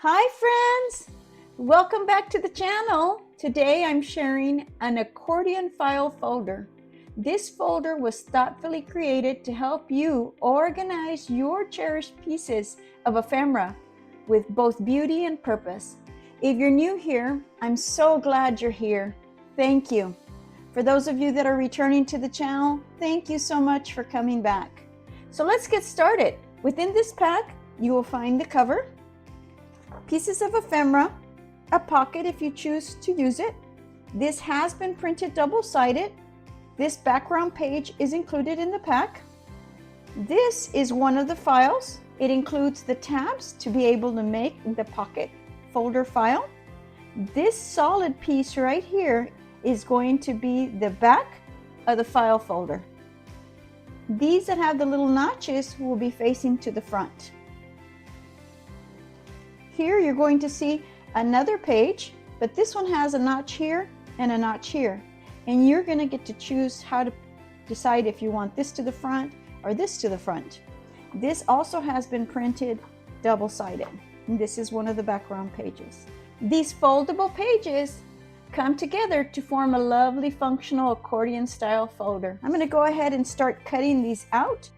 Hi friends! Welcome back to the channel. Today I'm sharing an accordion file folder. This folder was thoughtfully created to help you organize your cherished pieces of ephemera with both beauty and purpose. If you're new here, I'm so glad you're here. Thank you. For those of you that are returning to the channel, thank you so much for coming back. So let's get started. Within this pack, you will find the cover, pieces of ephemera, a pocket if you choose to use it. This has been printed double-sided. This background page is included in the pack. This is one of the files. It includes the tabs to be able to make the pocket folder file. This solid piece right here is going to be the back of the file folder. These that have the little notches will be facing to the front. Here you're going to see another page, but this one has a notch here and a notch here. And you're going to get to choose how to decide if you want this to the front or this to the front. This also has been printed double-sided. And this is one of the background pages. These foldable pages come together to form a lovely functional accordion style folder. I'm going to go ahead and start cutting these out.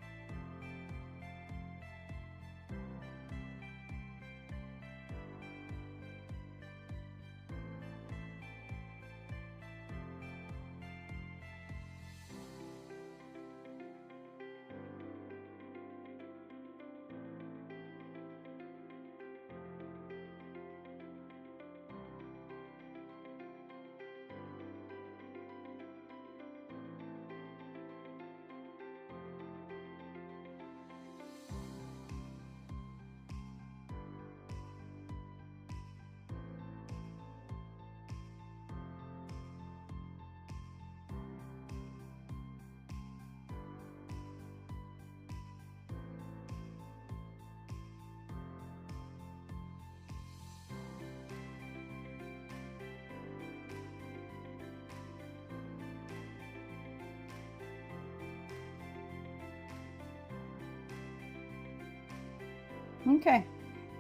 Okay,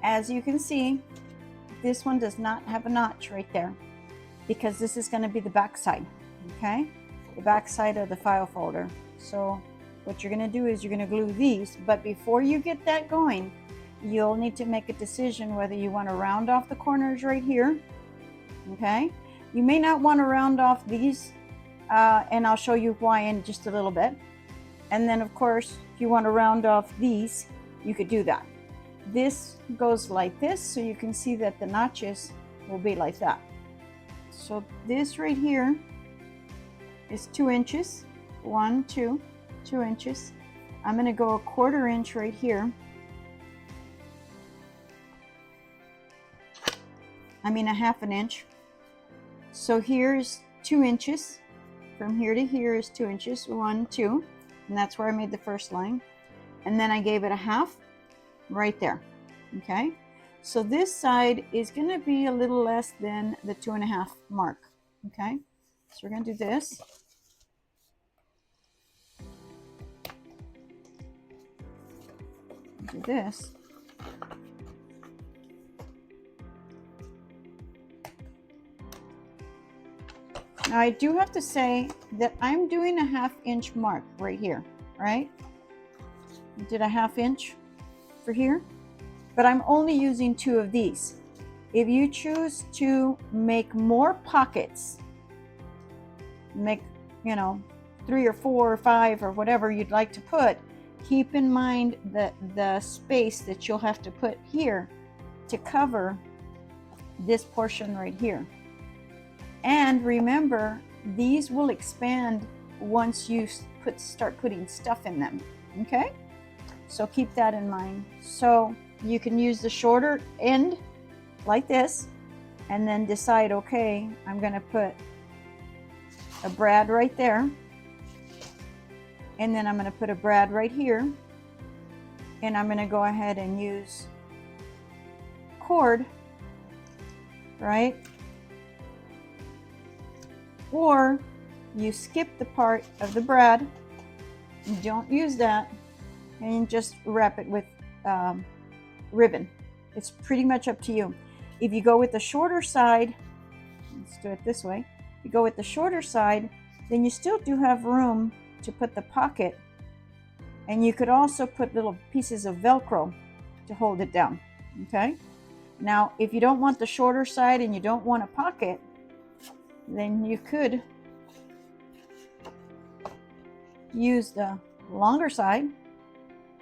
as you can see, this one does not have a notch right there because this is going to be the back side, okay? The back side of the file folder. So what you're going to do is you're going to glue these, but before you get that going, you'll need to make a decision whether you want to round off the corners right here, okay? You may not want to round off these, and I'll show you why in just a little bit. And then of course, if you want to round off these, you could do that. This goes like this, so you can see that the notches will be like that. So this right here is 2 inches. 1, 2, 2 inches. I'm going to go 1/4 inch right here. I mean 1/2 inch. So here's 2 inches. From here to here is 2 inches. 1, 2, and that's where I made the first line. And then I gave it 1/2 right there. Okay, so this side is going to be a little less than the 2.5 mark. Okay, so we're going to do this. Do this. Now I do have to say that I'm doing a 1/2 inch mark right here, right? I did a 1/2 inch for here, but I'm only using 2 of these. If you choose to make more pockets, make, 3 or 4 or 5 or whatever you'd like to put, keep in mind that the space that you'll have to put here to cover this portion right here. And remember, these will expand once you start putting stuff in them, okay? So keep that in mind. So you can use the shorter end like this and then decide, okay, I'm going to put a brad right there, and then I'm going to put a brad right here, and I'm going to go ahead and use cord, right? Or you skip the part of the brad, you don't use that, and just wrap it with ribbon. It's pretty much up to you. If you go with the shorter side, let's do it this way. If you go with the shorter side, then you still do have room to put the pocket, and you could also put little pieces of Velcro to hold it down, okay? Now, if you don't want the shorter side and you don't want a pocket, then you could use the longer side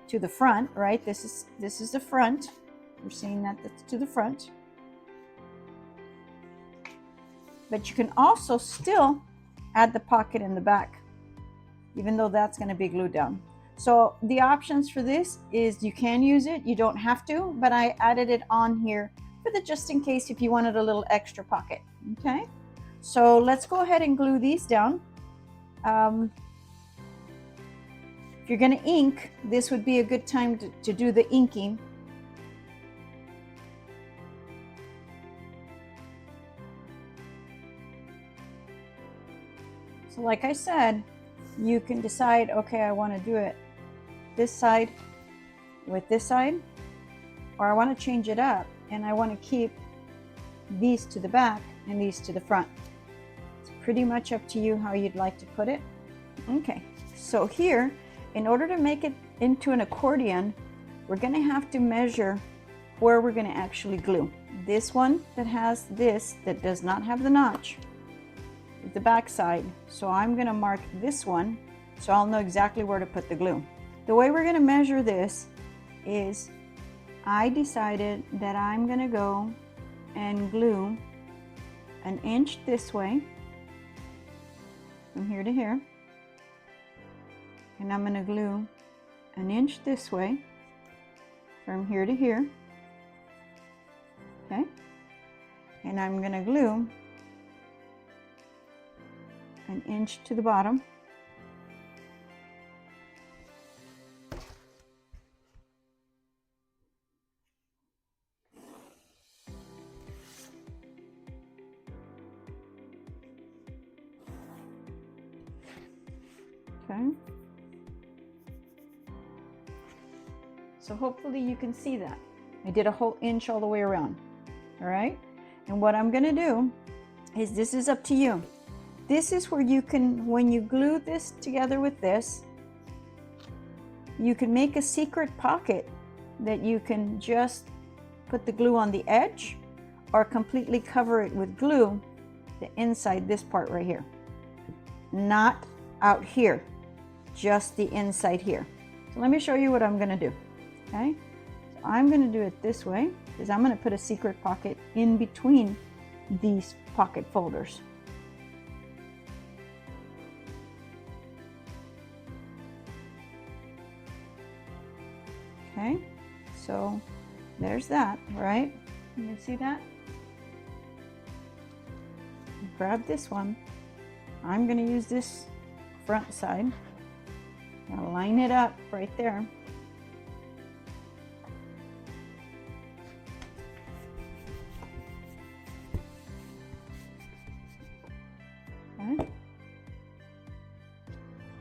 to the front, right? This is the front. We're seeing that that's to the front. But you can also still add the pocket in the back, even though that's going to be glued down. So the options for this is you can use it, you don't have to, but I added it on here for the just in case if you wanted a little extra pocket, okay? So let's go ahead and glue these down. If you're going to ink, this would be a good time to do the inking. So like I said, you can decide, okay, I want to do it this side with this side, or I want to change it up and I want to keep these to the back and these to the front. It's pretty much up to you how you'd like to put it. Okay, so here, in order to make it into an accordion, we're going to have to measure where we're going to actually glue. This one that has this, that does not have the notch, the back side. So I'm going to mark this one so I'll know exactly where to put the glue. The way we're going to measure this is I decided that I'm going to go and glue an inch this way from here to here, and I'm going to glue an inch this way from here to here, okay, and I'm going to glue an inch to the bottom, okay. So hopefully you can see that. I did a whole inch all the way around, all right? And what I'm gonna do is, this is up to you. This is where you can, when you glue this together with this, you can make a secret pocket that you can just put the glue on the edge or completely cover it with glue, the inside, this part right here. Not out here, just the inside here. So let me show you what I'm gonna do, okay? So I'm gonna do it this way, because I'm gonna put a secret pocket in between these pocket folders. Okay, so there's that, right? You see that? Grab this one. I'm going to use this front side. I'll line it up right there. Okay.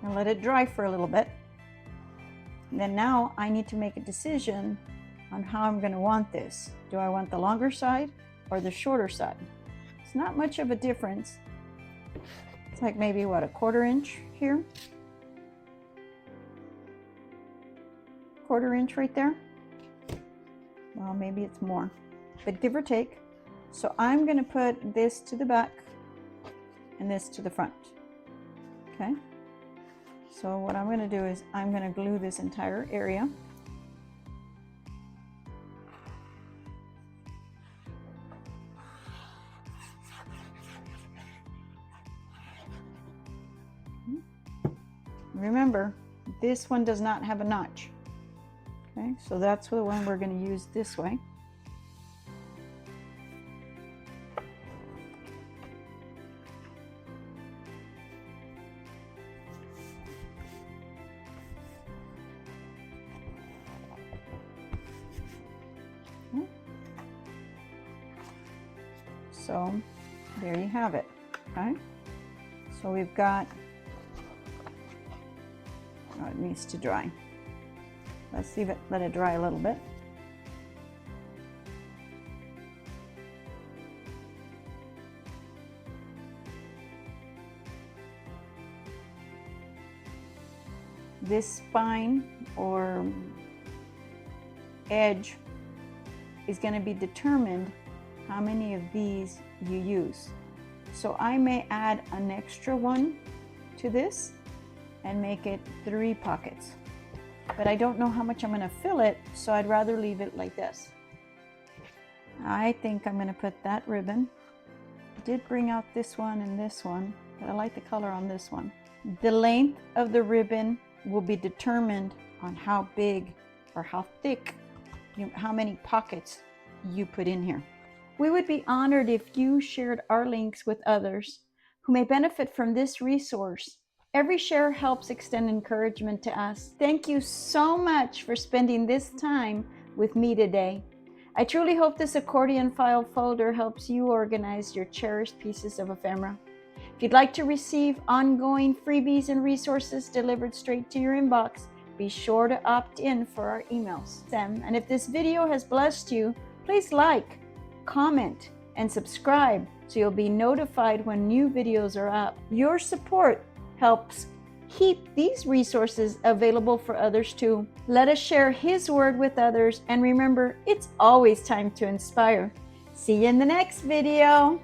And let it dry for a little bit. And then now I need to make a decision on how I'm going to want this. Do I want the longer side or the shorter side? It's not much of a difference. It's like maybe what, a 1/4 inch here? 1/4 inch right there? Well, maybe it's more, but give or take. So I'm going to put this to the back and this to the front. Okay. So what I'm going to do is I'm going to glue this entire area. Remember, this one does not have a notch. Okay, so that's the one we're going to use this way. So there you have it. Okay, so we've got, oh, it needs to dry. Let's leave it, let it dry a little bit. this spine or edge is going to be determined how many of these you use. So I may add an extra one to this and make it 3 pockets. But I don't know how much I'm going to fill it, so I'd rather leave it like this. I think I'm going to put that ribbon. I did bring out this one and this one, but I like the color on this one. The length of the ribbon will be determined on how big or how thick, how many pockets you put in here. We would be honored if you shared our links with others who may benefit from this resource. Every share helps extend encouragement to us. Thank you so much for spending this time with me today. I truly hope this accordion file folder helps you organize your cherished pieces of ephemera. If you'd like to receive ongoing freebies and resources delivered straight to your inbox, be sure to opt in for our emails. And if this video has blessed you, please like, comment, and subscribe so you'll be notified when new videos are up. Your support helps keep these resources available for others too. Let us share His word with others, and remember, it's always time to inspire. See you in the next video.